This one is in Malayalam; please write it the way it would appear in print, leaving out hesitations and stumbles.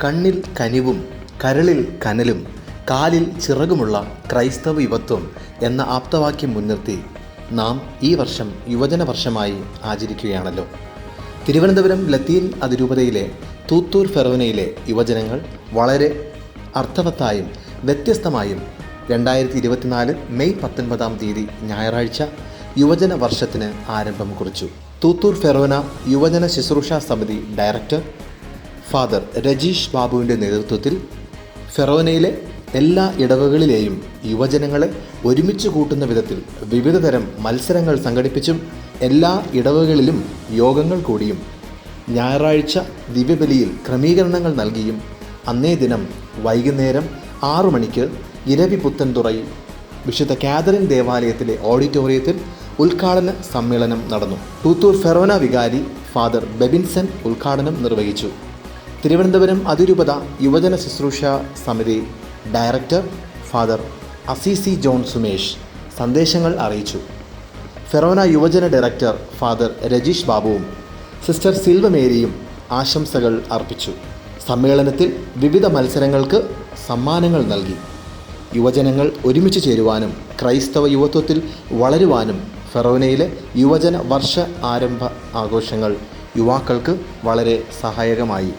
കണ്ണിൽ കനിവും കരളിൽ കനലും കാലിൽ ചിറകുമുള്ള ക്രൈസ്തവ യുവത്വം എന്ന ആപ്തവാക്യം മുൻനിർത്തി നാം ഈ വർഷം യുവജന വർഷമായി ആചരിക്കുകയാണല്ലോ. തിരുവനന്തപുരം ലത്തീൻ അതിരൂപതയിലെ തൂത്തൂർ ഫെറോനയിലെ യുവജനങ്ങൾ വളരെ അർത്ഥവത്തായും വ്യത്യസ്തമായും 2024 മെയ് 19 ഞായറാഴ്ച യുവജന വർഷത്തിന് ആരംഭം കുറിച്ചു. തൂത്തൂർ ഫെറോന യുവജന ശുശ്രൂഷ സമിതി ഡയറക്ടർ ഫാദർ രജീഷ് ബാബുവിൻ്റെ നേതൃത്വത്തിൽ ഫെറോനയിലെ എല്ലാ ഇടവകളിലെയും യുവജനങ്ങളെ ഒരുമിച്ച് കൂട്ടുന്ന വിധത്തിൽ വിവിധതരം മത്സരങ്ങൾ സംഘടിപ്പിച്ചും എല്ലാ ഇടവകളിലും യോഗങ്ങൾ കൂടിയും ഞായറാഴ്ച ദിവ്യബലിയിൽ ക്രമീകരണങ്ങൾ നൽകിയും അന്നേ ദിനം വൈകുന്നേരം 6 മണിക്ക് ഇരവി പുത്തൻതുറൈ വിശുദ്ധ കാതറിൻ ദേവാലയത്തിലെ ഓഡിറ്റോറിയത്തിൽ ഉദ്ഘാടന സമ്മേളനം നടന്നു. തൂത്തൂർ ഫെറോന വികാരി ഫാദർ ബെബിൻസൺ ഉദ്ഘാടനം നിർവഹിച്ചു. തിരുവനന്തപുരം അതിരൂപത യുവജന ശുശ്രൂഷ സമിതി director father Assisi John Sumesh സന്ദേശങ്ങൾ അറിയിച്ചു. ഫെറോന യുവജന ഡയറക്ടർ ഫാദർ രജീഷ് ബാബുവും സിസ്റ്റർ സിൽവ മേരിയും ആശംസകൾ അർപ്പിച്ചു. സമ്മേളനത്തിൽ വിവിധ മത്സരങ്ങൾക്ക് സമ്മാനങ്ങൾ നൽകി. യുവജനങ്ങൾ ഒരുമിച്ച് ചേരുവാനും ക്രൈസ്തവ യുവത്വത്തിൽ വളരുവാനും ഫെറോനയിലെ യുവജന വർഷ ആരംഭ ആഘോഷങ്ങൾ യുവാക്കൾക്ക് വളരെ സഹായകമായി.